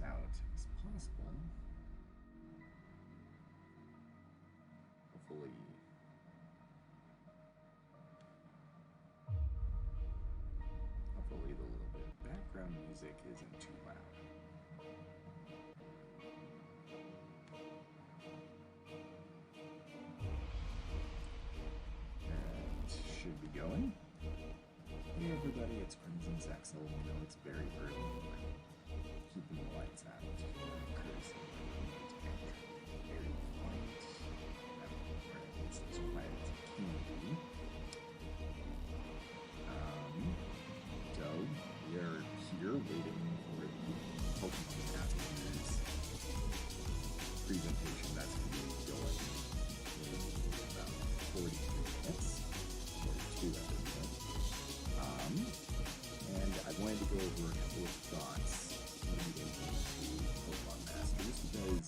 lights out as possible. Hopefully, the little bit of background music isn't too loud. And should be going. Hey everybody, it's Crimson Zexel. I know it's very early, but keeping the lights out because very quiet. It's as quiet as it can be. So we are here waiting for the Pokemon Masters presentation that's going to be going in about 43 minutes, 42 at this point. And I wanted to go over a couple of thoughts leading into Pokemon Masters because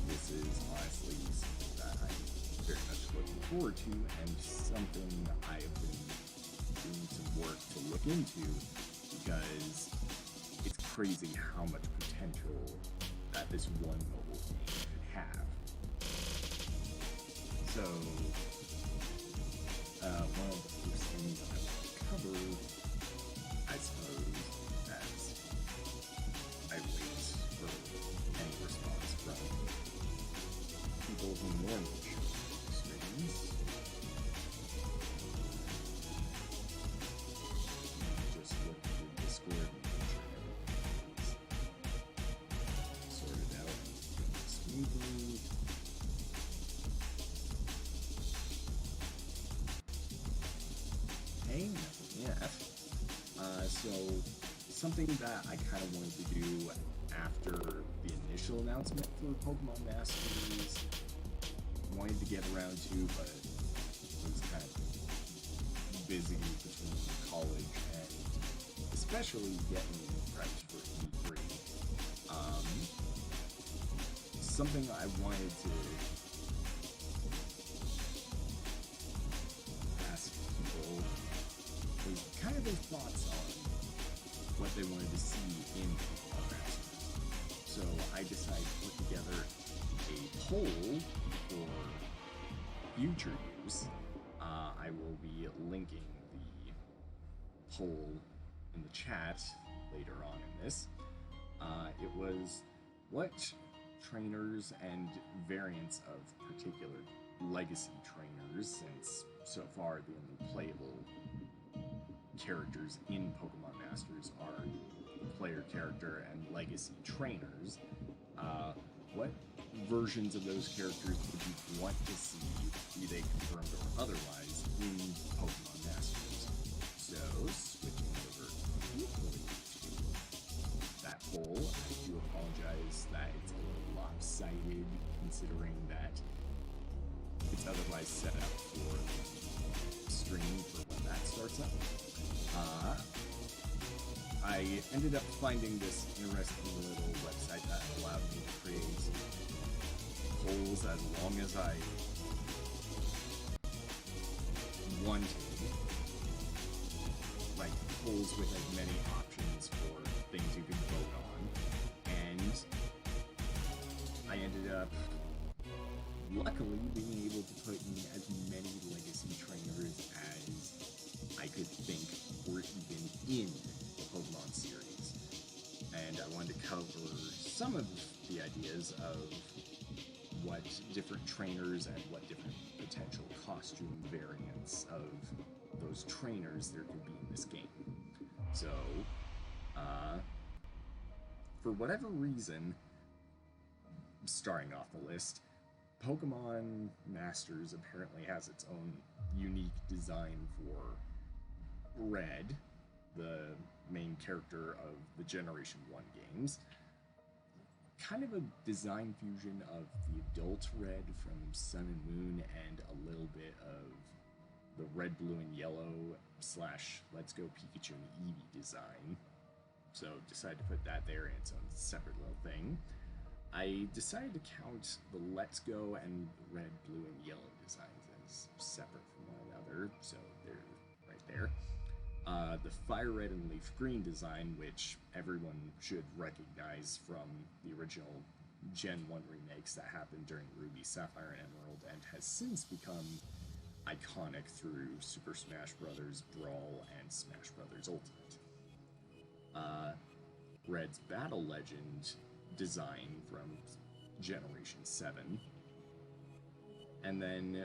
this is honestly something that I'm very much looking forward to and something I have been doing some work to look into because it's crazy how much potential that this one mobile game could have. So, one of the first things I want to cover, I suppose, as I wait for any response from people who normally show streams. Just look through Discord and make sure everything's sorted out smoothly. Hey, nothing yet. So something that I kind of wanted to do after the initial announcement for Pokemon Masters, wanted to get around to, but was kind of busy between college and especially getting prepped for E3. Something I wanted to ask people was kind of their thoughts on what they wanted to see in Pokemon Masters. So I decided to put together a poll for future use. I will be linking the poll in the chat later on in this. It was what trainers and variants of particular legacy trainers, since so far the only playable characters in Pokemon Masters are player character and legacy trainers. What versions of those characters would you want to see, be they confirmed or otherwise, in Pokemon Masters? So, switching over quickly to that poll, I do apologize that it's a little lopsided, considering that it's otherwise set up for the stream for when that starts up. I ended up finding this interesting little website that allowed me to create polls as long as I wanted, like polls with as many options for things you can vote on, and I ended up luckily being able to put in as many legacy trainers as I could think were even in the Pokemon series. And I wanted to cover some of the ideas of what different trainers and what different potential costume variants of those trainers there could be in this game. So, for whatever reason, starting off the list, Pokemon Masters apparently has its own unique design for Red, the main character of the Generation 1 games. Kind of a design fusion of the adult Red from Sun and Moon and a little bit of the Red, Blue, and Yellow / Let's Go Pikachu and Eevee design. So decided to put that there in its own separate little thing. I decided to count the Let's Go and Red, Blue, and Yellow designs as separate from one another, so they're right there. The fire red and leaf green design, which everyone should recognize from the original Gen 1 remakes that happened during Ruby, Sapphire, and Emerald, and has since become iconic through Super Smash Bros. Brawl and Smash Bros. Ultimate. Red's Battle Legend design from Generation 7. And then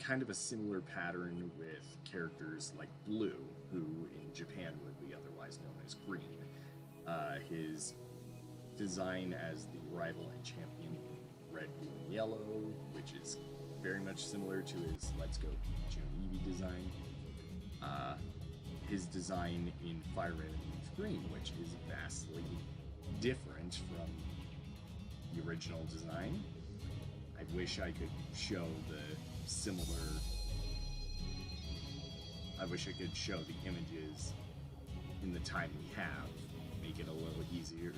kind of a similar pattern with characters like Blue, who in Japan would be otherwise known as Green. His design as the rival and champion in Red, Blue, and Yellow, which is very much similar to his Let's Go Pikachu and Eevee design. His design in Fire Red and Leaf Green, which is vastly different from the original design. I wish I could show the I wish I could show the images in the time we have, make it a little easier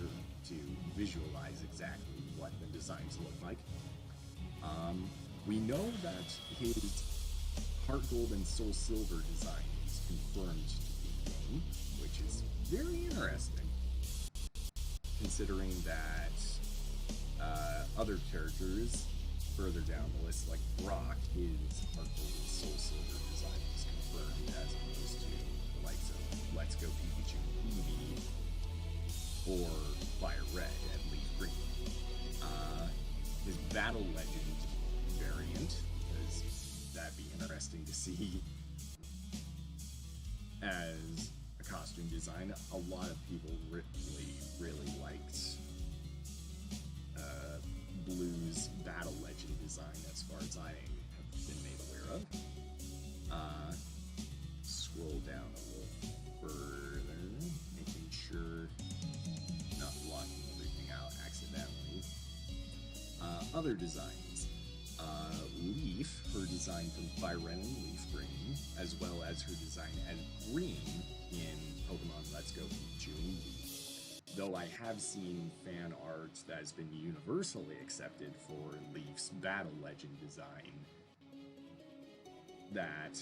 to visualize exactly what the designs look like. We know that his Heart Gold and Soul Silver design is confirmed to be in game, which is very interesting, considering that other characters further down the list, like Brock, his Heart Gold and Soul Silver design is confirmed, as opposed to the likes of Let's Go Pikachu and Eevee, or Fire Red and Leaf Green. His Battle Legend variant, because that'd be interesting to see as a costume design. A lot of people really liked Blue's Battle Legend design, as far as I have been made aware of. Scroll down a little further, making sure not blocking everything out accidentally. Other designs. Leaf, her design from Fire Red and Leaf Green, as well as her design as Green in Pokemon Let's Go Pikachu and Eevee. Though I have seen fan art that has been universally accepted for Leaf's Battle Legend design that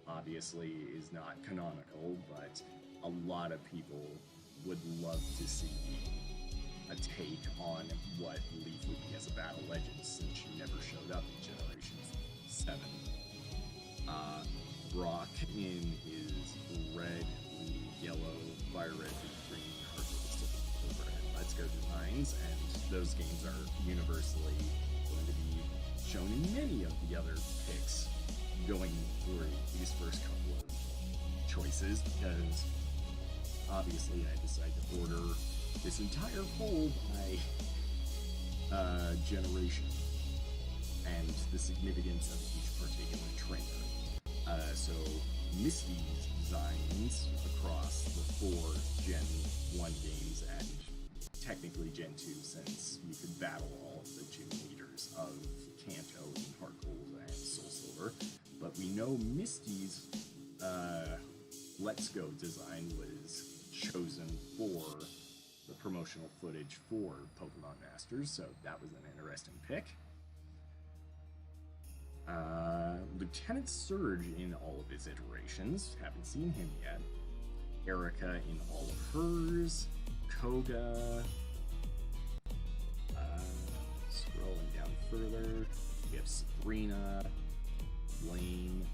obviously is not canonical, but a lot of people would love to see a take on what Leaf would be as a Battle Legend, since she never showed up in Generation 7. Brock in his Red, Blue, Yellow, Fire Red, Green, Heart Gold, Silver, and Let's Go designs, and those games are universally going to be shown in many of the other picks going through these first couple of choices, because obviously I decided to order this entire poll by generation and the significance of each particular trainer. So Misty's designs across the 4 Gen 1 games and technically Gen 2, since you could battle all of the gym leaders of Kanto and Heart Gold and Soul Silver. But we know Misty's Let's Go design was chosen for the promotional footage for Pokemon Masters, so that was an interesting pick. Lieutenant Surge in all of his iterations, haven't seen him yet. Erica in all of hers. Koga. Scrolling down further, we have Sabrina, Blaine.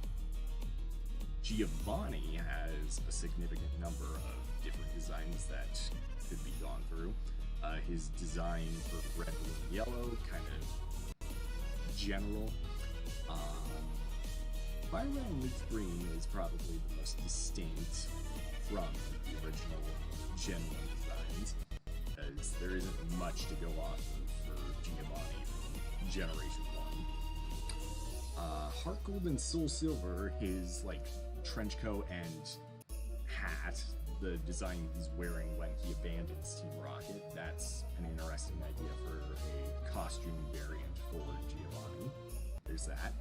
Giovanni has a significant number of different designs that could be gone through. His design for Red, Blue, and Yellow, kind of general. Fire Red and Leaf Green is probably the most distinct from the original Gen 1 designs, because there isn't much to go off of for Giovanni from Generation 1. Heart Gold and Soul Silver, his trench coat and hat, the design he's wearing when he abandons Team Rocket, that's an interesting idea for a costume variant for Giovanni. There's that.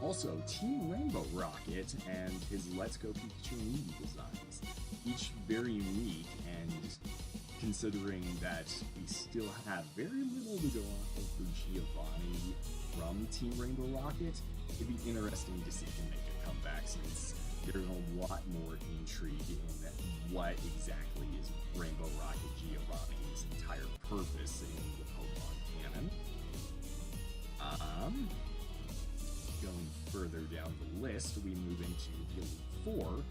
Also, Team Rainbow Rocket and his Let's Go Pikachu and Eevee designs, each very unique, and considering that we still have very little to go off of for Giovanni from Team Rainbow Rocket, it'd be interesting to see him make a comeback, since there's a lot more intrigue in what exactly is Rainbow Rocket Giovanni's entire purpose in the Pokemon canon. Going further down the list, we move into the Elite Four.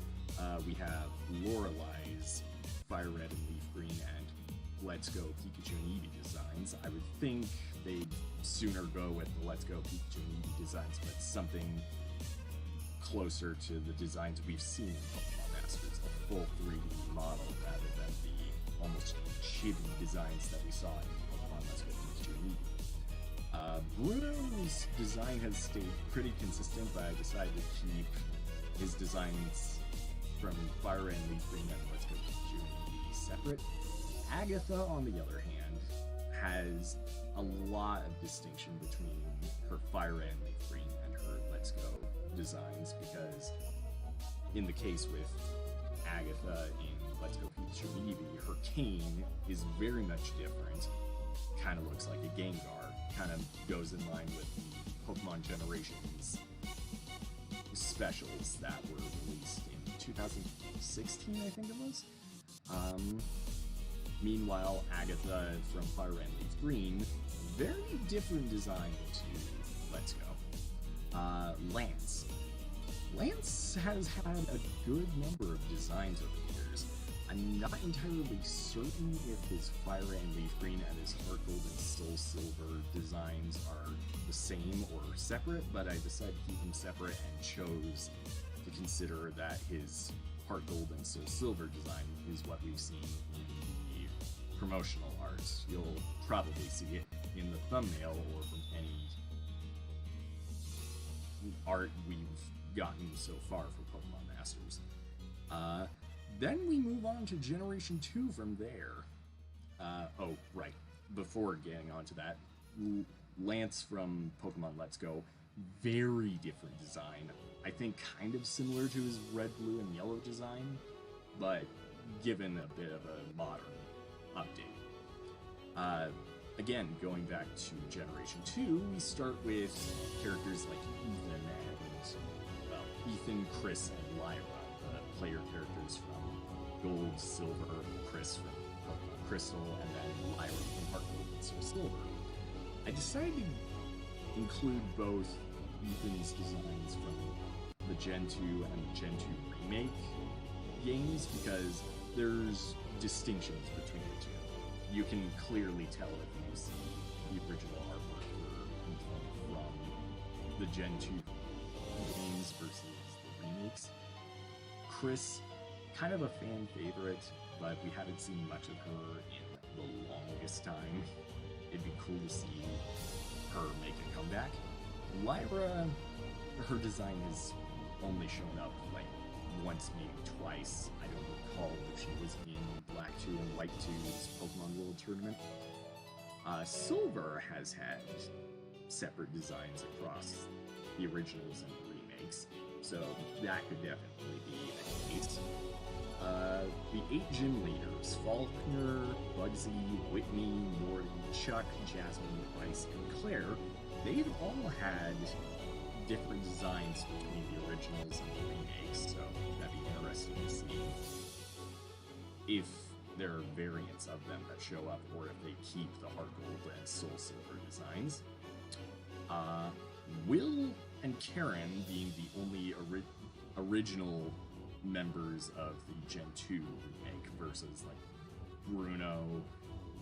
We have Lorelei's Fire Red and Leaf Green and Let's Go Pikachu and Eevee designs. I would think they'd sooner go with the Let's Go Pikachu and Eevee designs, but something closer to the designs we've seen in Pokemon Masters, a full 3D model rather than the almost chibi designs that we saw in Pokemon Let's Go Pikachu and Eevee. Bruno's design has stayed pretty consistent, but I decided to keep his designs from Fire Red and Leaf Green and Let's Go Pikachu and Eevee separate. Agatha, on the other hand, has a lot of distinction between her Fire Red and Leaf Green and her Let's Go designs, because in the case with Agatha in Let's Go Pikachu and Eevee, her cane is very much different. Kind of looks like a Gengar. Kind of goes in line with the Pokemon Generations specials that were released in 2016, I think it was. Meanwhile, Agatha from Fire Red and Leaf Green, very different design to Let's Go. Lance. Lance has had a good number of designs over the years. I'm not entirely certain if his Fire Red and Leaf Green and his Heart Gold and Soul Silver designs are the same or separate, but I decided to keep them separate and chose to consider that his Heart Gold and Soul Silver design is what we've seen in the promotional art. You'll probably see it in the thumbnail or from any art we've gotten so far for Pokemon Masters. Then we move on to Generation 2 from there. Oh, right. Before getting onto that, Lance from Pokemon Let's Go, very different design. I think kind of similar to his red, blue, and yellow design, but given a bit of a modern update. Again, going back to Generation 2, we start with characters like Ethan and, well, Ethan, Chris, and Lyra, the player characters from Gold, Silver, Chris from Pokemon Crystal, and then Lyra from Heart Gold and Soul Silver. I decided to include both Ethan's designs from the Gen 2 and the Gen 2 remake games because there's distinctions between the two. You can clearly tell if you see the original artwork for Ethan from the Gen 2 games versus the remakes. Chris, kind of a fan favorite, but we haven't seen much of her in the longest time. It'd be cool to see her make a comeback. Lyra, her design has only shown up like once, maybe twice. I don't recall if she was in Black 2 and White 2's Pokemon World Tournament. Silver has had separate designs across the originals and the remakes, so that could definitely be a case. The 8 gym leaders, Faulkner, Bugsy, Whitney, Morty, Chuck, Jasmine, Bryce, and Claire, they've all had different designs between the originals and the remakes, so that'd be interesting to see if there are variants of them that show up, or if they keep the Heart Gold and Soul Silver designs. Will and Karen being the only original members of the Gen 2 remake versus like Bruno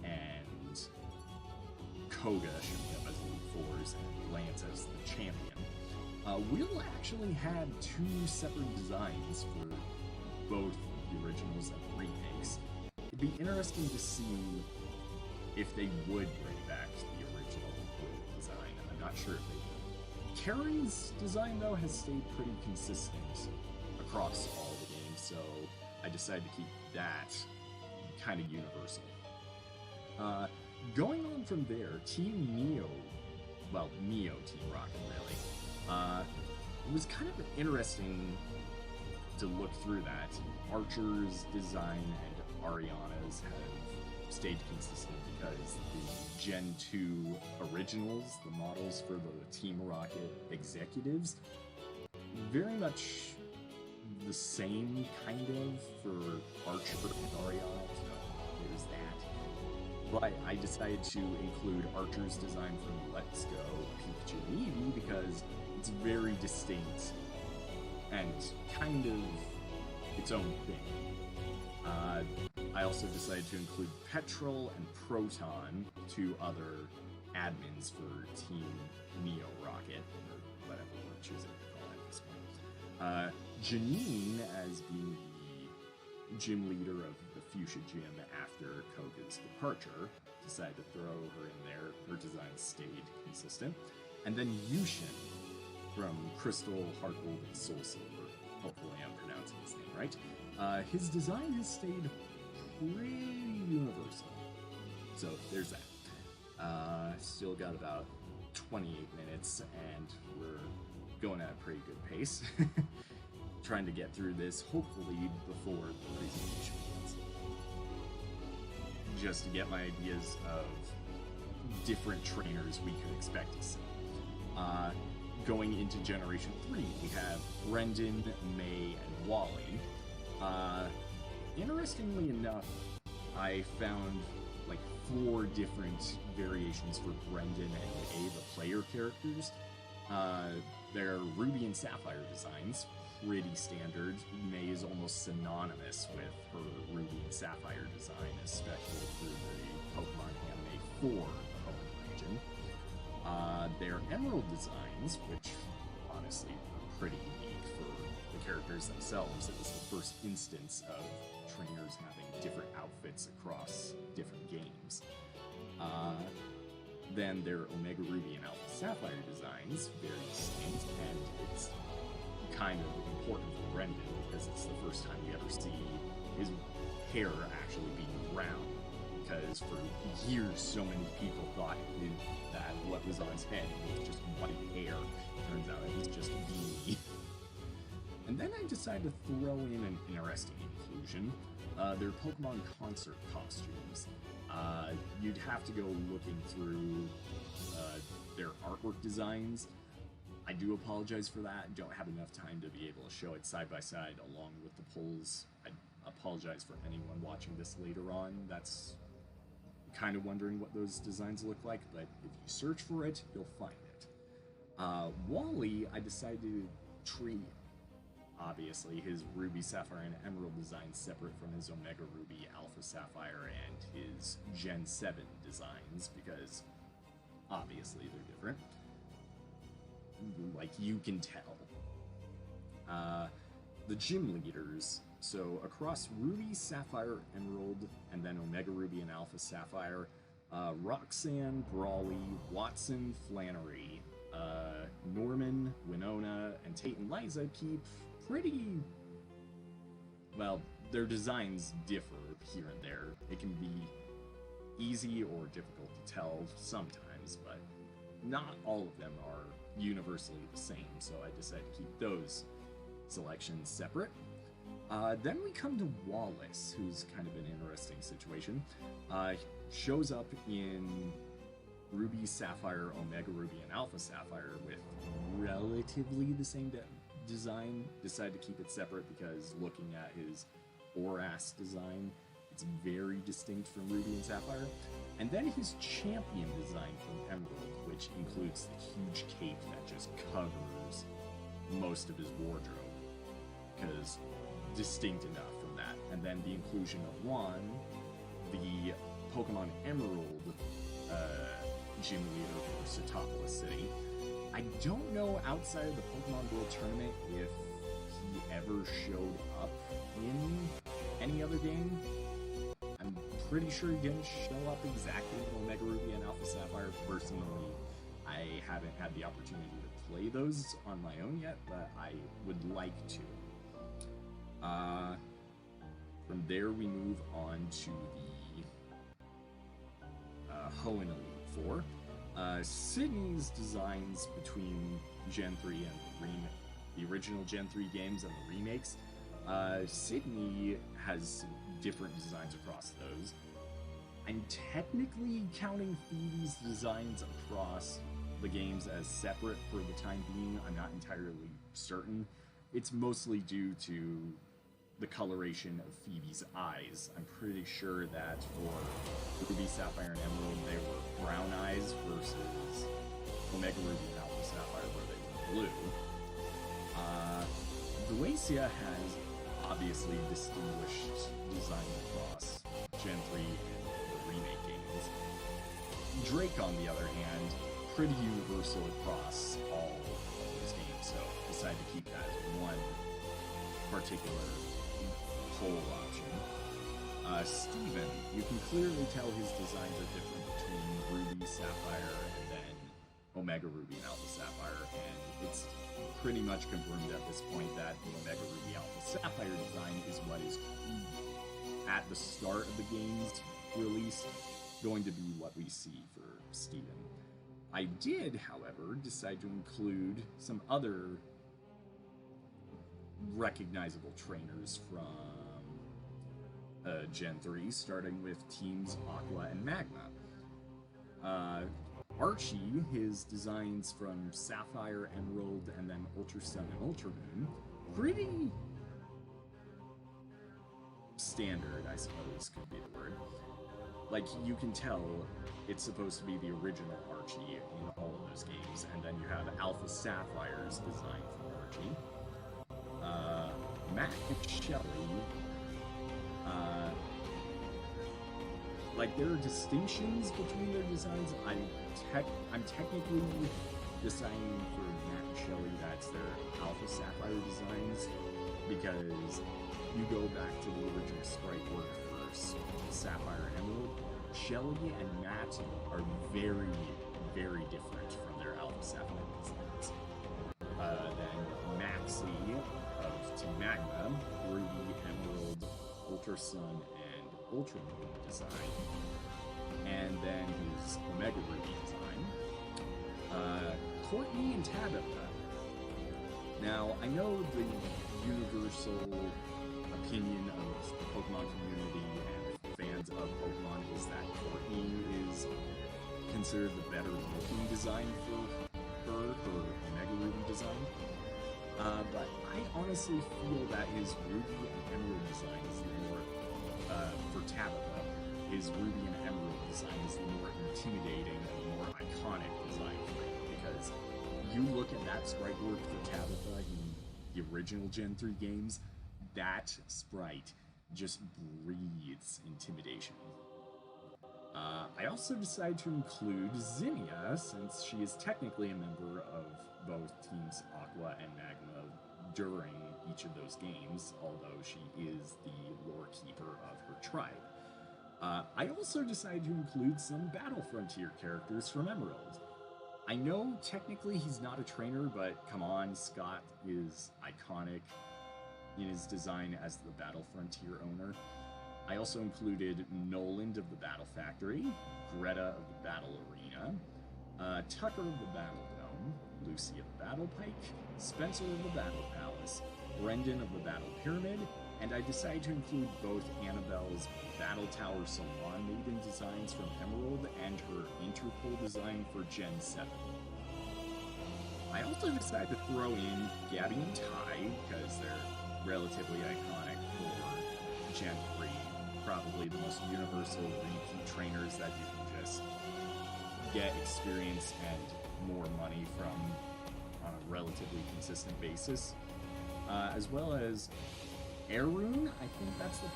and Koga showing up as Elite Fours and Lance as the champion. Will actually had 2 separate designs for both the originals and the remakes. It'd be interesting to see if they would bring back the original Will design. I'm not sure if they would. Karen's design, though, has stayed pretty consistent across all the games, so I decided to keep that kind of universal. Going on from there, Team Neo, well, Neo Team Rocket, really. It was kind of interesting to look through that. Archer's design and Ariana's have stayed consistent because the Gen 2 originals, the models for the Team Rocket executives, very much the same, kind of, for Archer and Ariana, so there's that. But I decided to include Archer's design from Let's Go Pikachu and Eevee because it's very distinct and kind of its own thing. I also decided to include Petrol and Proton, two other admins for Team Neo Rocket, or whatever we're choosing to call it at this point. Janine as being the gym leader of the Fuchsia Gym after Koga's departure. Decided to throw her in there. Her design stayed consistent. And then Yushin from Crystal, Heart Gold, and Soul Silver. Hopefully I'm pronouncing his name right. His design has stayed pretty universal. So there's that. Still got about 28 minutes, and we're going at a pretty good pace. Trying to get through this, hopefully, before the presentation ends. Just to get my ideas of different trainers we could expect to see. Going into Generation 3, we have Brendan, May, and Wally. Interestingly enough, I found like 4 different variations for Brendan and May, the player characters. They're Ruby and Sapphire designs, pretty standard. May is almost synonymous with her Ruby and Sapphire design, especially through the Pokemon anime for the home region. They're Emerald designs, which honestly are pretty unique for the characters themselves. It was the first instance of trainers having different outfits across different games. Then there are Omega Ruby and Alpha Sapphire designs, very distinct, and it's kind of important for Brendan because it's the first time we ever see his hair actually being brown. Because for years, so many people thought that what was on his head was just white hair. Turns out it was just beanie. And then I decided to throw in an interesting inclusion. They're Pokemon concert costumes. You'd have to go looking through their artwork designs. I do apologize for that. Don't have enough time to be able to show it side by side along with the polls. I apologize for anyone watching this later on. That's kind of wondering what those designs look like, but if you search for it, you'll find it. Wally, I decided to treat, obviously, his Ruby, Sapphire, and Emerald designs separate from his Omega Ruby, Alpha Sapphire, and his Gen 7 designs, because obviously they're different. Like, you can tell. The gym leaders, so across Ruby, Sapphire, Emerald, and then Omega Ruby and Alpha Sapphire, Roxanne, Brawly, Watson, Flannery, Norman, Winona, and Tate and Liza keep pretty... well, their designs differ here and there. It can be easy or difficult to tell sometimes, but not all of them are universally the same, so I decided to keep those selections separate. Then we come to Wallace, who's kind of an interesting situation. Shows up in Ruby, Sapphire, Omega Ruby, and Alpha Sapphire with relatively the same design. Decided to keep it separate because looking at his Oras design, it's very distinct from Ruby and Sapphire. And then his champion design from Emerald, which includes the huge cape that just covers most of his wardrobe, because distinct enough from that. And then the inclusion of Juan, the Pokemon Emerald gym leader for Setopolis City. I don't know outside of the Pokemon World Tournament if he ever showed up in any other game. I'm pretty sure he didn't show up exactly in Omega Ruby and Alpha Sapphire. Personally, I haven't had the opportunity to play those on my own yet, but I would like to. From there we move on to the Hoenn Elite Four. Sydney's designs between Gen 3 and the original Gen 3 games and the remakes. Sydney has different designs across those. I'm technically counting Phoebe's designs across the games as separate for the time being. I'm not entirely certain. It's mostly due to the coloration of Phoebe's eyes. I'm pretty sure that for Ruby, Sapphire, and Emerald, they were brown eyes versus Omega Ruby and Alpha Sapphire, where they were blue. Glacia has obviously distinguished design across Gen 3 and the remake games. Drake, on the other hand, pretty universal across all of those games, so decided to keep that as one particular poll option. Steven, you can clearly tell his designs are different between Ruby, Sapphire, and then Omega Ruby and Alpha Sapphire, and it's pretty much confirmed at this point that the Omega Ruby Alpha Sapphire design is what is, at the start of the game's release, going to be what we see for Steven. I did, however, decide to include some other recognizable trainers from Gen 3, starting with Teams Aqua and Magma. Archie, his designs from Sapphire, Emerald, and then Ultra Sun and Ultra Moon, pretty standard, I suppose, could be the word. Like, you can tell it's supposed to be the original Archie in all of those games, and then you have Alpha Sapphire's design for Archie. Matt and Shelly, like, there are distinctions between their designs. I'm technically deciding for Matt and Shelly that's their Alpha Sapphire designs, because you go back to the original sprite work for Sapphire and Emerald. Shelly and Matt are very, very different from their Alpha Sapphire designs. Then Maxie of Team Magma, Ruby, Emerald, Ultra Sun, and Ultra Moon design, and then his Omega Ruby design. Courtney and Tabitha. Now, I know the universal opinion of the Pokemon community and fans of Pokemon is that Courtney is considered the better looking design for her Omega Ruby design. But I honestly feel that his Ruby and Emerald design is the more, for Tabitha, his Ruby and Emerald design is the more intimidating and more iconic design for him, because you look at that sprite work for Tabitha in the original Gen 3 games, that sprite just breathes intimidation. I also decided to include Zinnia, since she is technically a member of both Teams Aqua and Magma during each of those games, although she is the lore keeper of her tribe. I also decided to include some Battle Frontier characters from Emerald. I know technically he's not a trainer, but come on, Scott is iconic in his design as the Battle Frontier owner. I also included Noland of the Battle Factory, Greta of the Battle Arena, Tucker of the Battle Dome, Lucy of the Battle Pike, Spencer of the Battle Palace, Brendan of the Battle Pyramid, and I decided to include both Annabelle's Battle Tower Salon Maiden designs from Emerald and her Interpol design for Gen 7. I also decided to throw in Gabby and Ty, because they're relatively iconic for Gen 3. Probably the most universal repeat trainers that you can just get experience and more money from on a relatively consistent basis. As well as Arun, I think that's the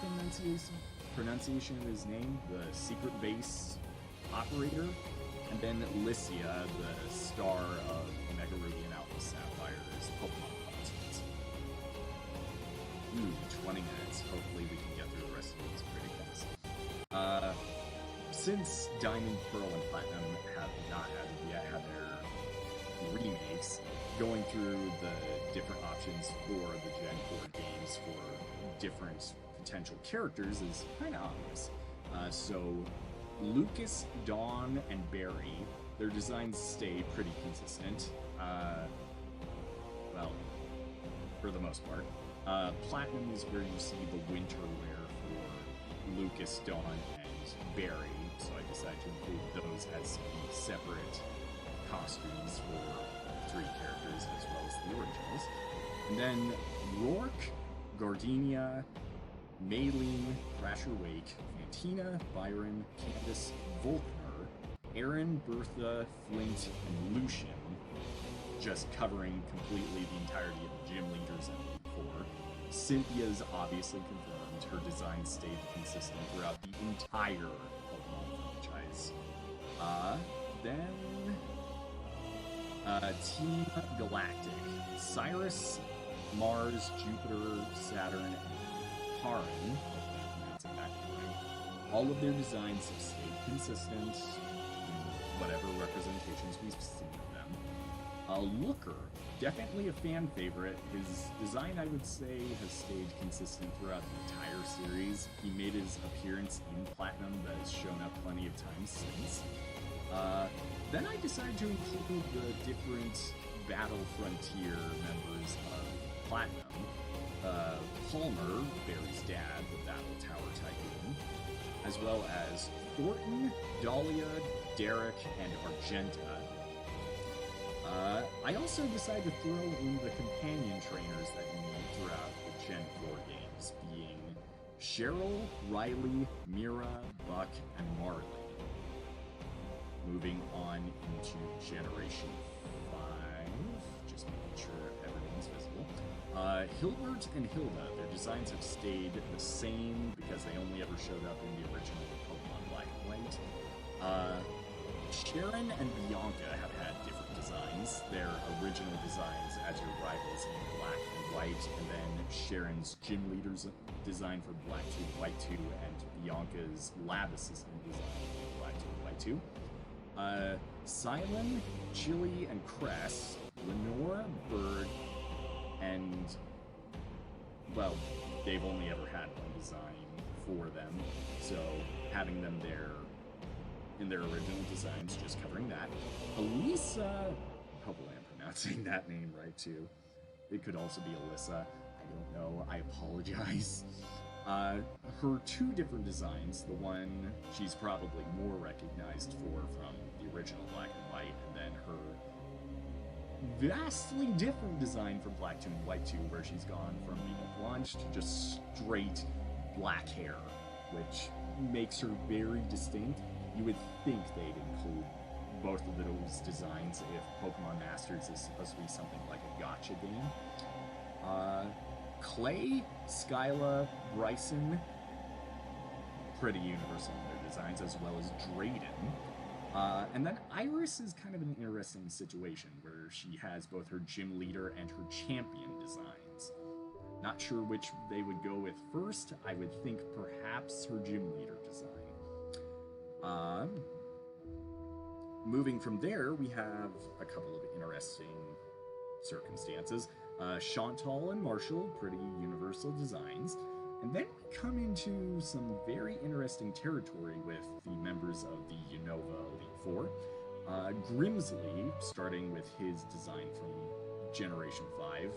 pronunciation of his name, the secret base operator, and then Lycia, the star of Omega Ruby and Alpha Sapphire's Pokemon concerts. 20 minutes. Hopefully we can get through the rest of these pretty fast. Since Diamond, Pearl, and Platinum have not yet had their remakes, going through the different options for the Gen 4 games for different potential characters is kind of obvious. So Lucas, Dawn, and Barry, their designs stay pretty consistent. Well, for the most part. Platinum is where you see the winter wear for Lucas, Dawn, and Barry, so I decided to include those as separate costumes for 3 characters as well as the originals. And then Rourke, Gardenia, Maylene, Thrasher Wake, Fantina, Byron, Candace, Volkner, Aaron, Bertha, Flint, and Lucian, just covering completely the entirety of the gym leaders in Elite 4. Cynthia's obviously confirmed. Her design stayed consistent throughout the entire Pokemon franchise. Then Team Galactic. Cyrus, Mars, Jupiter, Saturn, and Haran, hopefully I'm pronouncing that right. All of their designs have stayed consistent in whatever representations we've seen of them. Looker, definitely a fan favorite. His design, I would say, has stayed consistent throughout the entire series. He made his appearance in Platinum, but has shown up plenty of times since. Then I decided to include the different Battle Frontier members of Platinum. Palmer, Barry's dad, the Battle Tower Tycoon, as well as Thornton, Dahlia, Derek, and Argenta. I also decided to throw in the companion trainers that you meet throughout the Gen 4 games, being Cheryl, Riley, Mira, Buck, and Marley. Moving on into Generation 5, just making sure everyone's visible. Hilbert and Hilda, their designs have stayed the same because they only ever showed up in the original Pokemon Black and White. Sharon and Bianca have had different designs. Their original designs as your rivals in Black and White, and then Sharon's gym leader's design for Black 2 and White 2, and Bianca's lab assistant design for Black 2 and White 2. Silent, Chili, and Cress, Lenore, Bird, and, well, they've only ever had one design for them, so having them there in their original designs, just covering that. Elisa, hopefully I'm pronouncing that name right too. It could also be Alyssa, I don't know, I apologize. Her 2 different designs, the one she's probably more recognized for from the original Black and White, and then her vastly different design from Black 2 and White 2, where she's gone from being a blonde to just straight black hair, which makes her very distinct. You would think they'd include both of those designs if Pokemon Masters is supposed to be something like a gacha game. Clay, Skyla, Bryson, pretty universal in their designs, as well as Drayden. And then Iris is kind of an interesting situation, where she has both her gym leader and her champion designs. Not sure which they would go with first. I would think perhaps her gym leader design. Moving from there, we have a couple of interesting circumstances. Chantal and Marshall, pretty universal designs. And then we come into some very interesting territory with the members of the Unova Elite Four. Grimsley, starting with his design from Generation 5,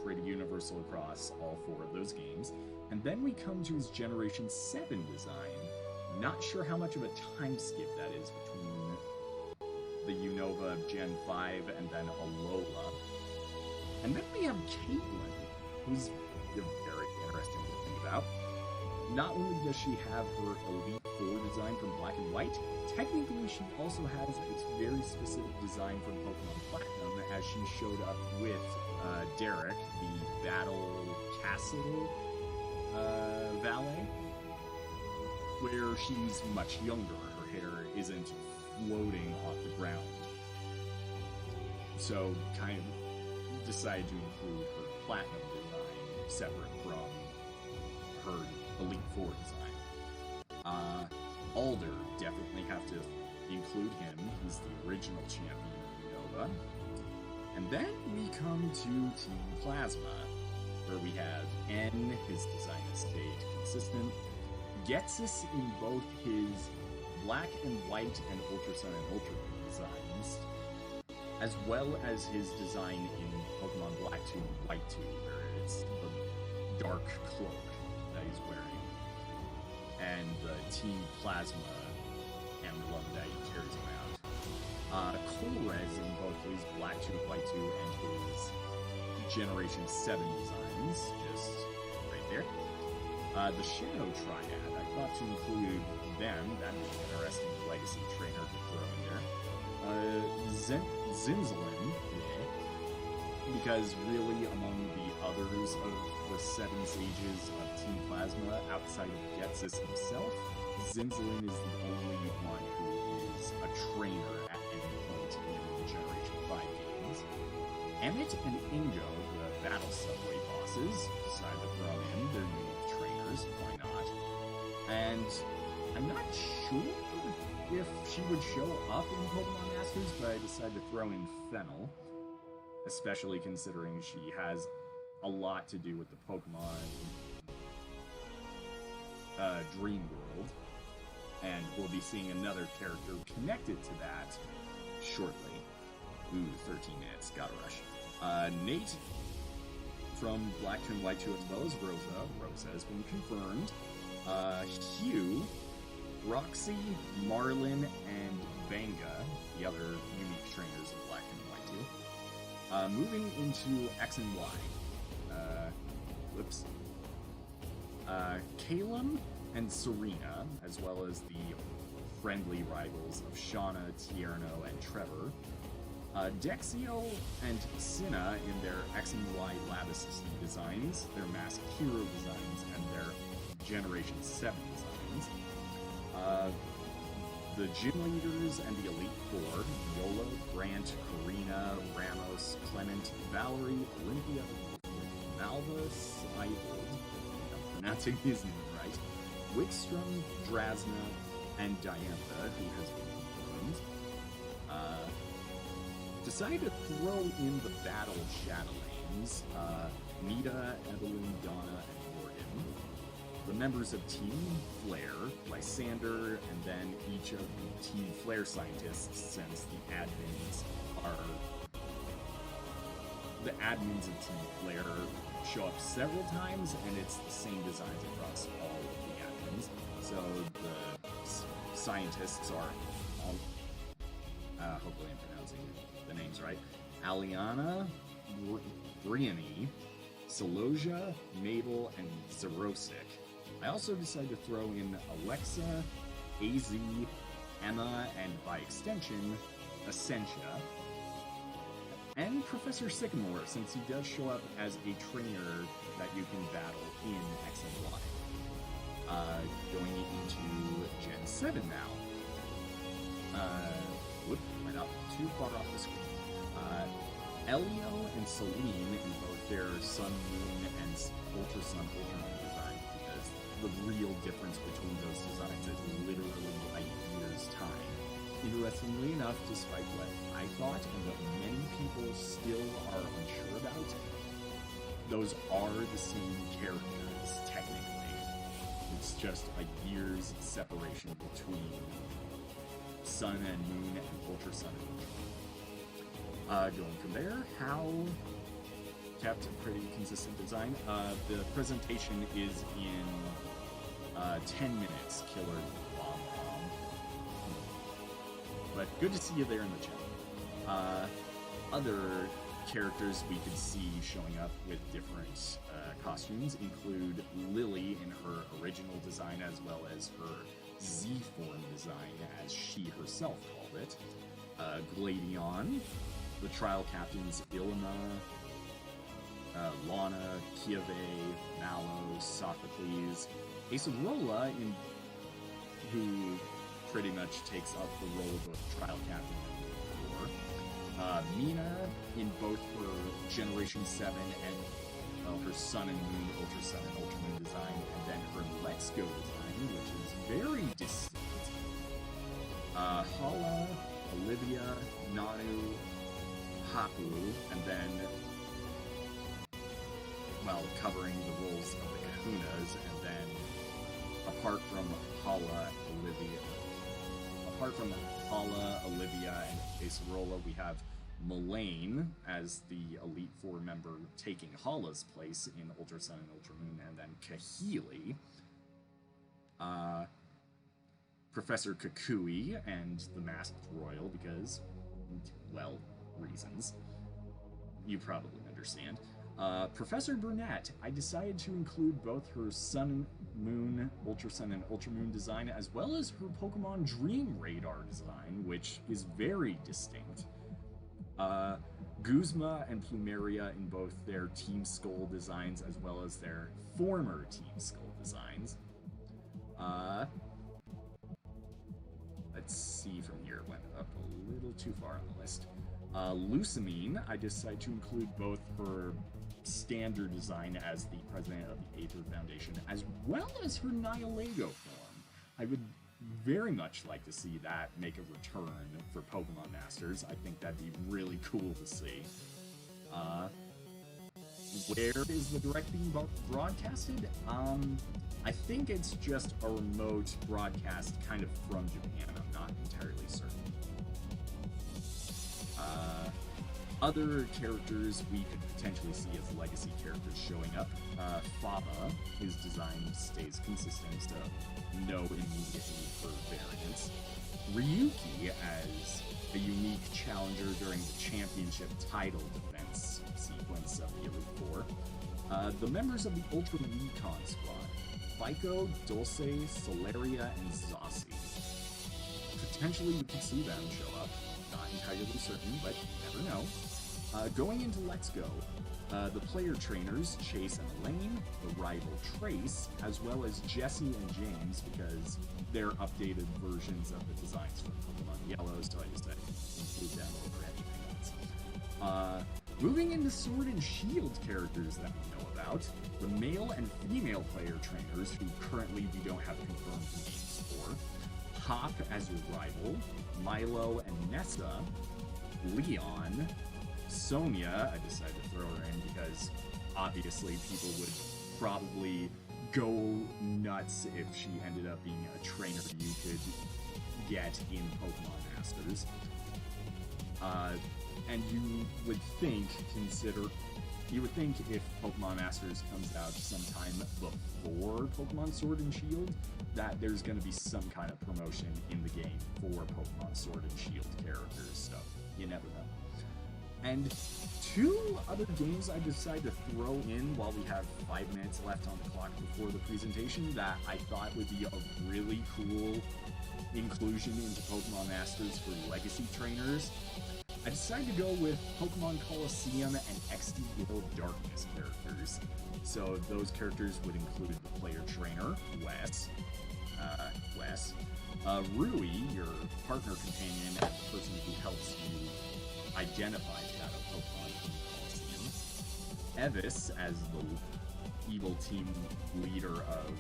pretty universal across all 4 of those games. And then we come to his Generation 7 design. Not sure how much of a time skip that is between the Unova of Gen 5 and then Alola. And then we have Caitlin, who's very interesting to think about. Not only does she have her Elite 4 design from Black and White, technically she also has a very specific design from Pokemon Platinum, as she showed up with Derek, the Battle Castle valet, where she's much younger. Her hair isn't floating off the ground. So, kind of decided to include her Platinum design separate from her Elite 4 design. Alder, definitely have to include him. He's the original champion of Unova. And then we come to Team Plasma, where we have N, his design has stayed consistent. Ghetsis in both his Black and White and Ultra Sun and Ultra Moon designs, as well as his design in Pokemon Black 2 and White 2, where it's the dark cloak that he's wearing, and the Team Plasma emblem that he carries around. Colress in both his Black 2, White 2, and his Generation 7 designs, just right there. The Shadow Triad, I thought to include them, that'd be an interesting legacy trainer to throw in there. Zinzalin, because really among the others of the 7 sages of Team Plasma, outside of Getsus himself, Zinzalin is the only one who is a trainer at any point in the Generation 5 games. Emmett and Ingo, the Battle Subway bosses, decided to throw in their unique trainers, why not? And I'm not sure if she would show up in Pokemon Masters, but I decided to throw in Fennel, especially considering she has a lot to do with the Pokemon Dream World, and we'll be seeing another character connected to that shortly. Ooh, 13 minutes, gotta rush. Nate from Black 2 and White 2, as well as Rosa. Rosa has been confirmed. Hugh, Roxy, Marlin, and Vanga, the other unique trainers of Black and White 2. Moving into X and Y. Calum and Serena, as well as the friendly rivals of Shauna, Tierno, and Trevor. Dexio and Cinna in their X and Y Labis designs, their Masked Hero designs, and their Generation 7 designs. The Gym Leaders and the Elite Four, Yola, Grant, Karina, Ramos, Clement, Valerie, Olympia, Malva Seibold, I'm pronouncing his name right, Wickstrom, Drasna, and Diantha, who has been confirmed. Decided to throw in the Battle Shadowlands, Nita, Evelyn, Donna, and Morgan. The members of Team Flare, Lysander, and then each of the Team Flare scientists, since the admins of Team Flare show up several times, and it's the same designs across all of the admins. So the scientists are, hopefully I'm pronouncing the names right, Aliana, Briony, Celosia, Mabel, and Zerosic. I also decided to throw in Alexa, AZ, Emma, and by extension, Essentia, and Professor Sycamore, since he does show up as a trainer that you can battle in X and Y. Going into Gen 7 now. Right up too far off the screen. Elio and Celine in both their Sun, Moon, and Ultra Sun, Ultra Moon designs, because the real difference between those designs is literally a year's time. Interestingly enough, despite what I thought and what many people still are unsure about, those are the same characters, technically. It's just a year's separation between Sun and Moon and Ultra Sun and Ultra Moon. Going from there, Hal kept a pretty consistent design. The presentation is in 10 minutes, Killer Bomb Bomb. But good to see you there in the chat. Other characters we could see showing up with different costumes include Lily in her original design, as well as her Z-form design, as she herself called it. Gladion, the trial captains Ilma, Lana, Kiave, Mallow, Sophocles, Acerola, who pretty much takes up the role of both trial captain and war. Mina in both her Generation 7 and her Sun and Moon, Ultra Sun and Ultra Moon design, and then her Let's Go design, which is very distinct. Hala, Olivia, Nanu, Haku, and then, well, covering the roles of the Kahunas, and then apart from Hala, Olivia, and Acerola, we have Mullane as the Elite Four member taking Hala's place in Ultra Sun and Ultra Moon, and then Kahili, Professor Kukui, and the Masked Royal, because well, reasons. You probably understand. Professor Burnett, I decided to include both her Sun Moon, Ultra Sun, and Ultra Moon design, as well as her Pokemon Dream Radar design, which is very distinct. Guzma and Plumeria in both their Team Skull designs, as well as their former Team Skull designs. Let's see from here, it went up a little too far on the list. Lucamine, I decided to include both her standard design as the president of the Aether Foundation, as well as her Nihilego form. I would very much like to see that make a return for Pokemon Masters. I think that'd be really cool to see. Where is the direct being broadcasted? I think it's just a remote broadcast kind of from Japan. I'm not entirely certain. Other characters we could potentially see as legacy characters showing up. Faba, his design stays consistent, so no immediate need for variants. Ryuki as a unique challenger during the championship title defense sequence of the Elite Four. The members of the Ultra Recon Squad, Fico, Dulce, Celeria, and Zossi. Potentially you could see them show up. Not entirely certain, but you never know. Going into Let's Go, the player trainers, Chase and Elaine, the rival Trace, as well as Jesse and James, because they're updated versions of the designs from Pokemon Yellow, so I decided to include them over anything else. Moving into Sword and Shield characters that we know about, the male and female player trainers, who currently we don't have confirmed names for, Hop as your rival, Milo and Nessa, Leon, Sonia, I decided to throw her in because obviously people would probably go nuts if she ended up being a trainer you could get in Pokemon Masters. And you would think if Pokemon Masters comes out sometime before Pokemon Sword and Shield, that there's going to be some kind of promotion in the game for Pokemon Sword and Shield characters, so you never know. And two other games I decided to throw in while we have 5 minutes left on the clock before the presentation that I thought would be a really cool inclusion into Pokemon Masters for legacy trainers. I decided to go with Pokemon Colosseum and XD Guild Darkness characters. So those characters would include the player trainer, Wes, Rui, your partner companion and the person who helps you identify Shadow Pokemon in Colosseum, Evis as the evil team leader of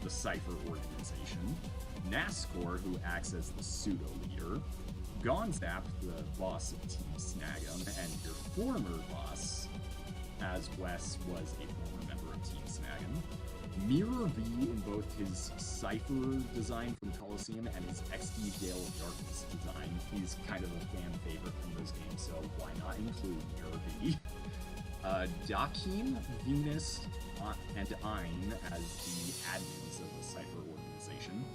the Cypher organization, Nascor, who acts as the pseudo-leader, Gonzap, the boss of Team Snag'em, and your former boss, as Wes was a former member of Team Snag'em, Mirror V in both his Cypher design from Colosseum and his XD Gale of Darkness design. He's kind of a fan favorite from those games, so why not include Mirror V? Dakim, Venus, and Ein as the admins of the Cypher organization.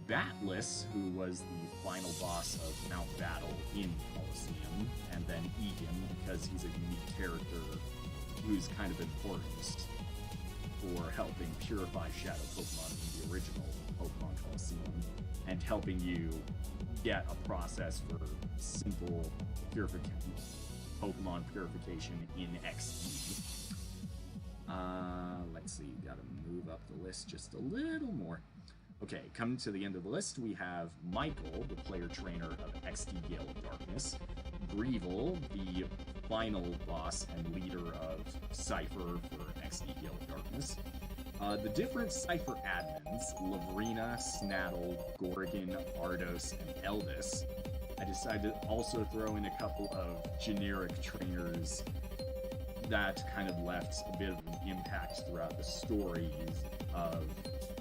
Batless, who was the final boss of Mount Battle in Colosseum, and then Egan, because he's a unique character who's kind of important for helping purify Shadow Pokemon in the original Pokemon Colosseum, and helping you get a process for simple Pokemon purification in XD. Let's see, gotta move up the list just a little more. Okay, coming to the end of the list, we have Michael, the player trainer of XD Gale of Darkness, Greevil, the final boss and leader of Cypher for XD Gale of Darkness, the different Cypher admins, Lavrina, Snaddle, Gorgon, Ardos, and Eldis. I decided to also throw in a couple of generic trainers that kind of left a bit of an impact throughout the stories of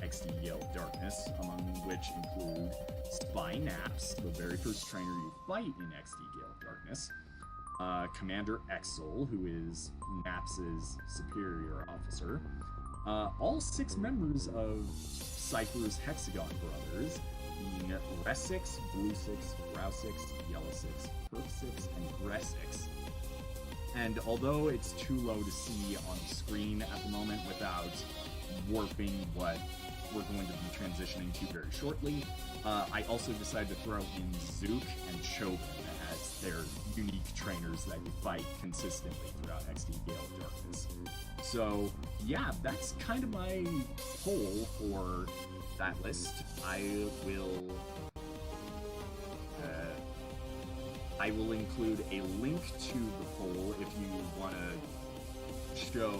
XD Gale of Darkness, among which include Spinaps, the very first trainer you fight in XD Gale of Darkness, Commander Exel, who is Naps's superior officer, all 6 members of Cypher's Hexagon Brothers, being Resix, Bluesix, Browsix, Yellowsix, Herpsix, and Gressix. And although it's too low to see on the screen at the moment without warping what we're going to be transitioning to very shortly, I also decided to throw in Zook and Chogan as their unique trainers that you fight consistently throughout XD Gale of Darkness. So yeah, that's kind of my poll for that list. I will include a link to the poll if you want to show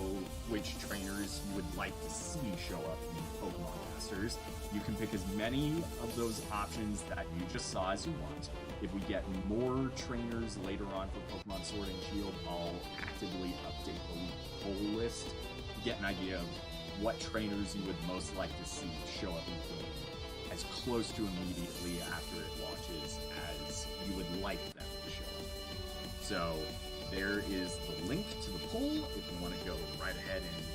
which trainers you would like to see show up in Pokemon Masters. You can pick as many of those options that you just saw as you want. If we get more trainers later on for Pokemon Sword and Shield, I'll actively update the poll list to get an idea of what trainers you would most like to see show up in the game as close to immediately after it launches as you would like them to show up. So there is the link to the poll if you want to go right ahead and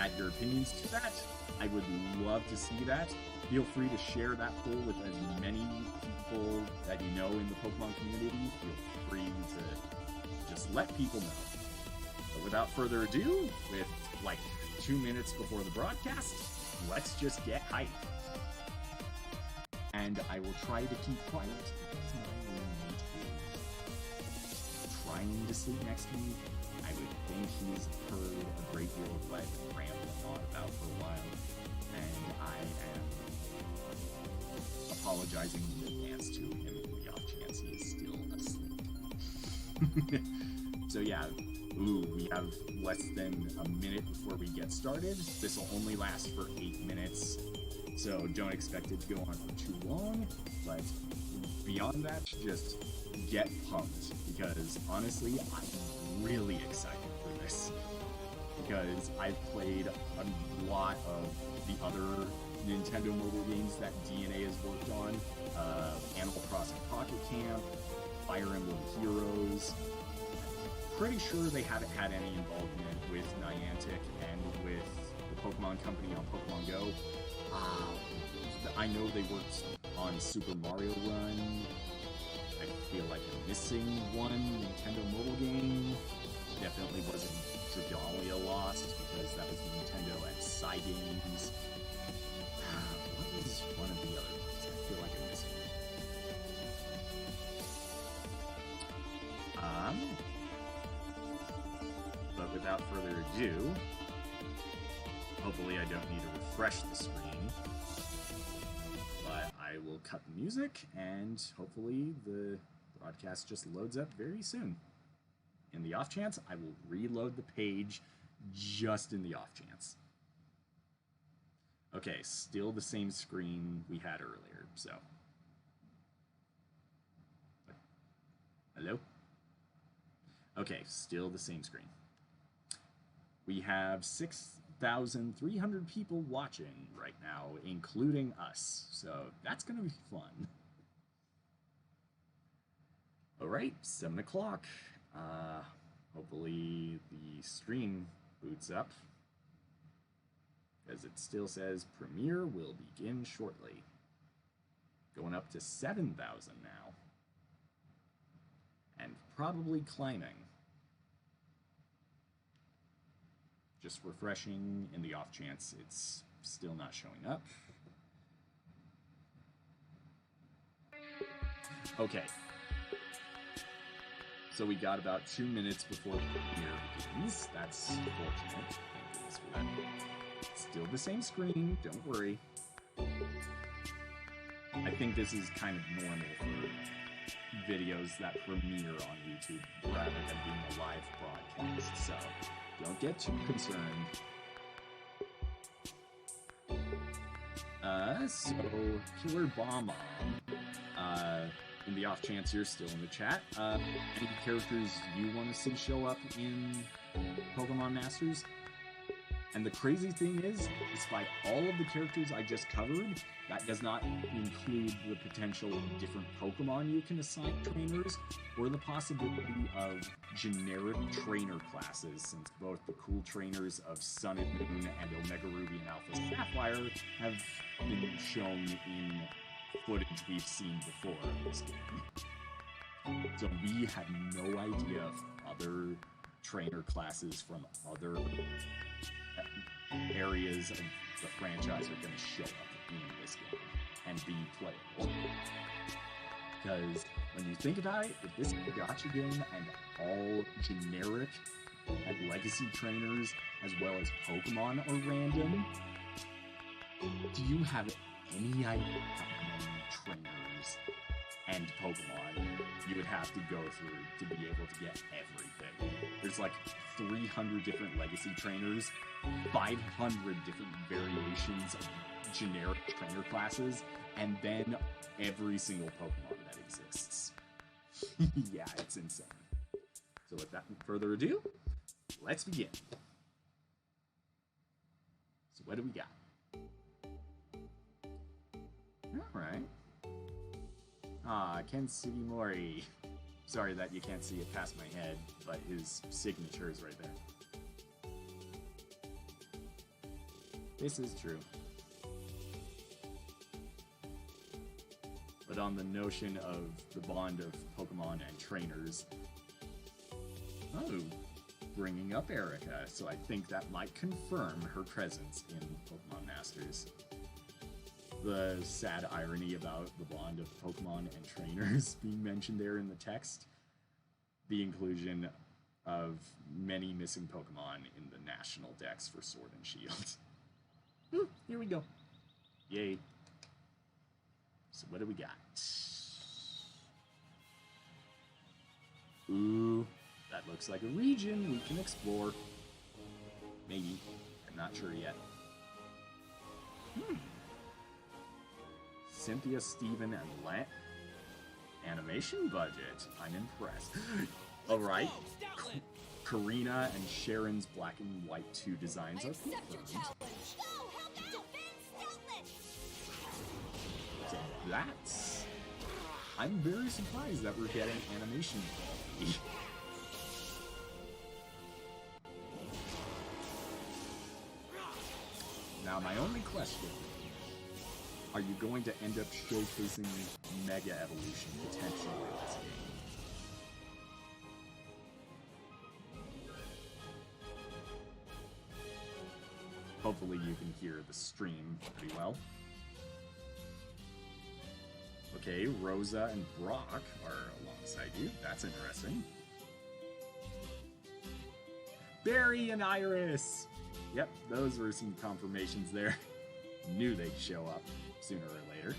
add your opinions to that. I would love to see that. Feel free to share that poll with as many people that you know in the Pokemon community. Feel free to just let people know. But without further ado, with like 2 minutes before the broadcast, let's just get hyped. And I will try to keep quiet because my roommate is trying to sleep next to me. I would think he's heard a great deal of what I've been rambling on about for a while, and I am apologizing in advance to him in the off chance he is still asleep. So yeah, we have less than a minute before we get started. This will only last for 8 minutes, so don't expect it to go on for too long, but beyond that, just get pumped, because honestly, I'm really excited for this, because I've played a lot of the other Nintendo mobile games that DNA has worked on, Animal Crossing Pocket Camp, Fire Emblem Heroes. Pretty sure they haven't had any involvement with Niantic and with the Pokemon Company on Pokemon Go. I know they worked on Super Mario Run. I feel like I'm missing one Nintendo mobile game. Definitely wasn't Dragalia Lost, because that was Nintendo and Cygames. What was one of the other ones? I feel like I'm missing one. But without further ado, hopefully I don't need to refresh the screen, but I will cut the music, and hopefully the broadcast just loads up very soon. In the off chance, I will reload the page just in the off chance. Okay, still the same screen we had earlier, so. Hello? Okay, still the same screen. We have 6,300 people watching right now, including us, so that's gonna be fun. Alright, 7 o'clock. Hopefully the stream boots up, as it still says premiere will begin shortly. Going up to 7,000 now, and probably climbing. Just refreshing in the off chance it's still not showing up. Okay. So we got about 2 minutes before the premiere begins. That's fortunate. Thank goodness for that. Still the same screen, don't worry. I think this is kind of normal for videos that premiere on YouTube rather than being a live broadcast, so don't get too concerned. So Killer Bomb in the off chance you're still in the chat, any characters you want to see show up in Pokemon Masters? And the crazy thing is, despite all of the characters I just covered, that does not include the potential of different Pokemon you can assign trainers, or the possibility of generic trainer classes, since both the cool trainers of Sun and Moon and Omega Ruby and Alpha Sapphire have been shown in footage we've seen before in this game. So we have no idea if other trainer classes from other areas of the franchise are going to show up in this game and be playable. Because when you think about it, if this is a gacha game and all generic and legacy trainers as well as Pokemon are random, do you have any idea how many trainers and Pokemon you would have to go through to be able to get everything? There's like 300 different legacy trainers, 500 different variations of generic trainer classes, and then every single Pokemon that exists. Yeah, it's insane. So without further ado, let's begin. So what do we got? Alright. Ken Sugimori. Sorry that you can't see it past my head, but his signature is right there. This is true. But on the notion of the bond of Pokemon and trainers, oh, bringing up Erica, so I think that might confirm her presence in Pokemon Masters. The sad irony about the bond of Pokemon and trainers being mentioned there in the text, the inclusion of many missing Pokemon in the national dex for Sword and Shield. Here we go. Yay. So what do we got? Ooh, that looks like a region we can explore. Maybe. I'm not sure yet. Cynthia, Steven, and Lant. Animation budget. I'm impressed. Alright. Karina and Sharon's black and white 2 designs are confirmed. Okay, that's... I'm very surprised that we're getting animation quality. Now, my only question, are you going to end up showcasing Mega Evolution potentially in this game? Hopefully you can hear the stream pretty well. Okay, Rosa and Brock are alongside you. That's interesting. Barry and Iris! Yep, those were some confirmations there. Knew they'd show up sooner or later.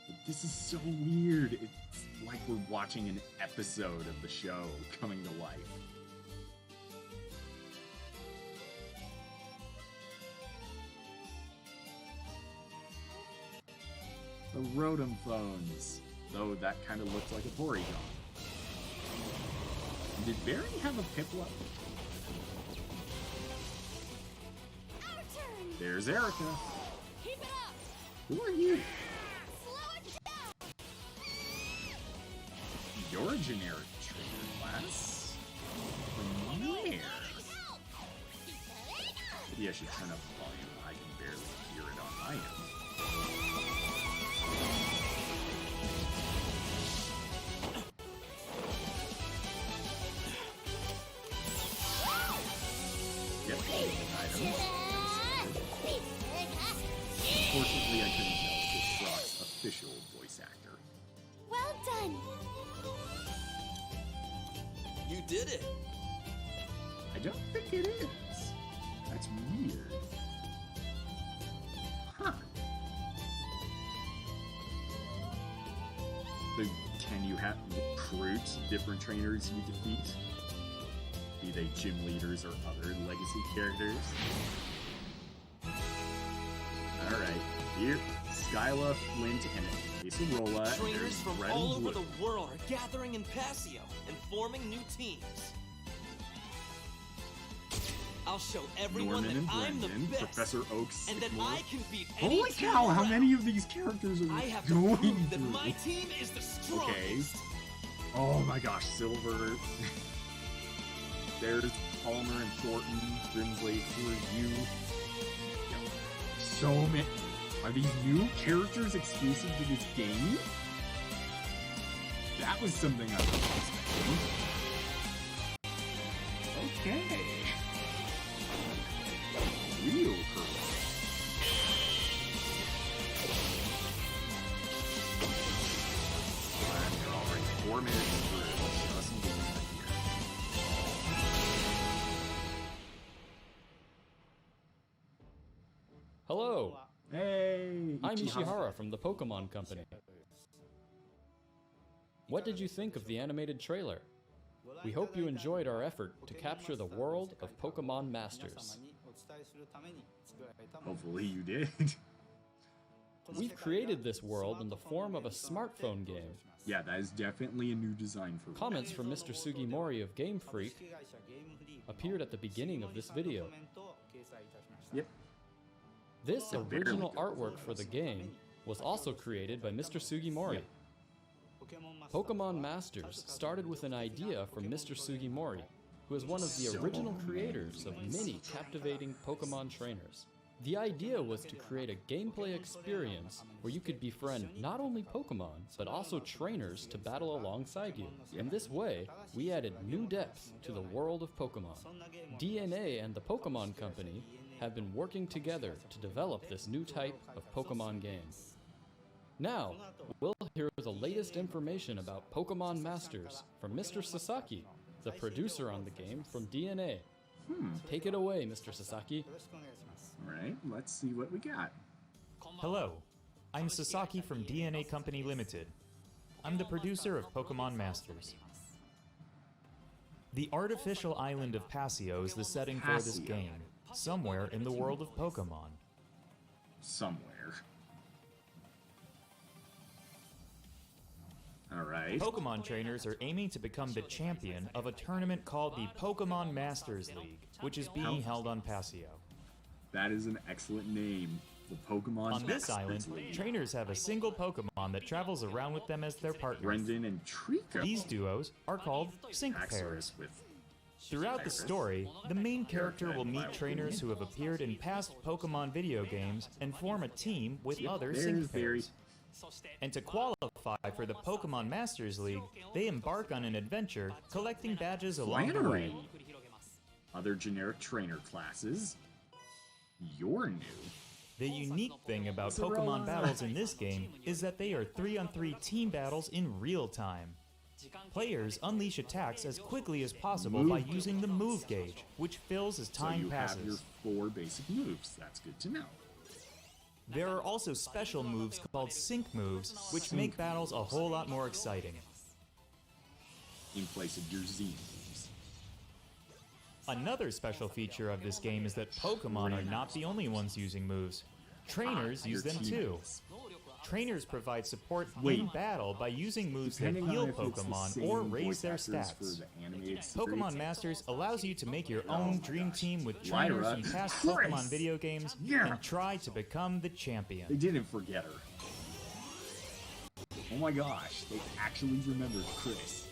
But this is so weird. It's like we're watching an episode of the show coming to life. The Rotom phones, though that kind of looks like a Porygon. And did Barry have a Piplup? There's Erica. Keep it up. Who are you? Slow it down. You're a generic trainer class. From where? Maybe I should turn up the volume. I can barely hear it on my end. Yep, items. Unfortunately, I couldn't tell if it's Brock's official voice actor. Well done. You did it. I don't think it is. That's weird. Huh. So, can you recruit different trainers you defeat? Be they gym leaders or other legacy characters? Alright, here, Skyla, Flint, and Acerola. Trainers from all over the world are gathering in Passio and forming new teams. I'll show everyone Norman that I'm the best, Professor Oak's and that I can beat any Holy team cow, how around. many of these characters are I have to going prove that through? my team is the strongest. Okay. Oh my gosh, Silver. There's Palmer and Thornton, Grimsley, who are you? So many. Are these new characters exclusive to this game? That was something I wasn't expecting. Okay. Real cool. And you're already 4 minutes through. Just some games right here. Hello, Hey! I'm Ishihara from the Pokemon Company. What did you think of the animated trailer? We hope you enjoyed our effort to capture the world of Pokemon Masters. Hopefully you did. We've created this world in the form of a smartphone game. Yeah, that is definitely a new design for me. Comments from Mr. Sugimori of GameFreak appeared at the beginning of this video. Yep. This original artwork for the game was also created by Mr. Sugimori. Pokemon Masters started with an idea from Mr. Sugimori, who is one of the original creators of many captivating Pokemon trainers. The idea was to create a gameplay experience where you could befriend not only Pokemon, but also trainers to battle alongside you. In this way, we added new depth to the world of Pokemon. DNA and the Pokemon Company have been working together to develop this new type of Pokemon game. Now, we'll hear the latest information about Pokemon Masters from Mr. Sasaki, the producer on the game from DNA. Take it away, Mr. Sasaki. Alright, let's see what we got. Hello, I'm Sasaki from DNA Company Limited. I'm the producer of Pokemon Masters. The artificial island of Passio is the setting for this game, somewhere in the world of Pokemon. Somewhere. Alright. Pokemon trainers are aiming to become the champion of a tournament called the Pokemon Masters League, which is being held on Passio. That is an excellent name. The Pokemon On this Masters island, League. trainers have a single Pokemon that travels around with them as their partner. Brendan and Trico. These duos are called sync pairs. Axorus with Throughout the story, the main character will meet trainers who have appeared in past Pokemon video games and form a team with other sync pairs. And to qualify for the Pokemon Masters League, they embark on an adventure collecting badges along the way. Other generic trainer classes. You're new. The unique thing about Pokemon battles in this game is that they are 3-on-3 team battles in real time. Players unleash attacks as quickly as possible by using the move gauge, which fills as time So you passes. have your 4 basic moves. That's good to know. There are also special moves called sync moves, which make battles a whole lot more exciting. In place of your Z moves. Another special feature of this game is that Pokemon are not the only ones using moves. Trainers use them too. teammates. Trainers provide support Wait. in battle by using moves that Depending heal on if it's the Pokemon same or raise their voice actors stats. for the animated Pokemon series. Masters allows you to make your Oh own my dream gosh. team with trainers Lyra. from past Chris. Pokemon video games Yeah. and try to become the They champion. didn't forget her. Oh my gosh, they actually remembered Chris.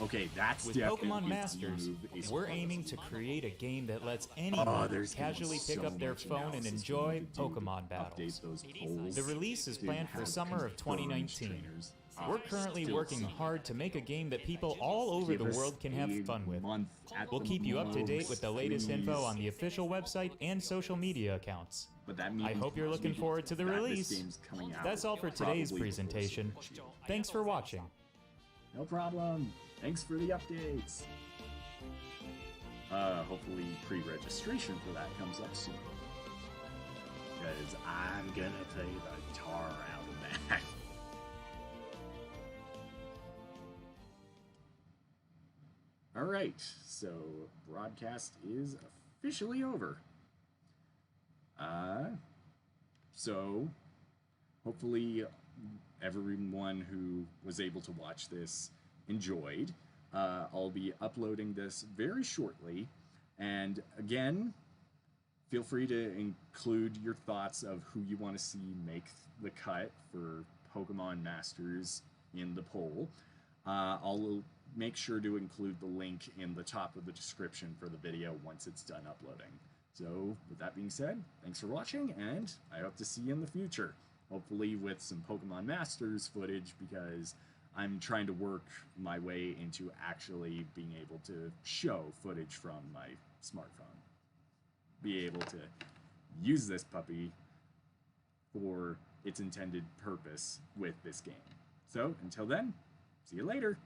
Okay, that's With definitely Pokemon the Masters, move is we're close. aiming to create a game that lets anyone there's gonna be casually pick so up their much phone and analysis we enjoy need to do to Pokemon battles. update those polls. The release is Didn't planned for have summer of confirmed 2019. trainers. We're currently Still working some. hard to make a game that people all over Give the us world can have a fun with. month at We'll the keep you up to date with the latest info please. on the official website and social media accounts. But that means I hope you're looking forward to the that this release. game's coming out That's all for today's probably presentation. Thanks for watching. No problem. Thanks for the updates. Hopefully pre-registration for that comes up soon. Because I'm gonna take the tar out of that. Alright, so broadcast is officially over. So hopefully everyone who was able to watch this enjoyed. I'll be uploading this very shortly, and again, feel free to include your thoughts of who you want to see make the cut for Pokemon Masters in the poll. I'll make sure to include the link in the top of the description for the video once it's done uploading. So, with that being said, thanks for watching, and I hope to see you in the future. Hopefully with some Pokemon Masters footage, because I'm trying to work my way into actually being able to show footage from my smartphone. Be able to use this puppy for its intended purpose with this game. So, until then, see you later.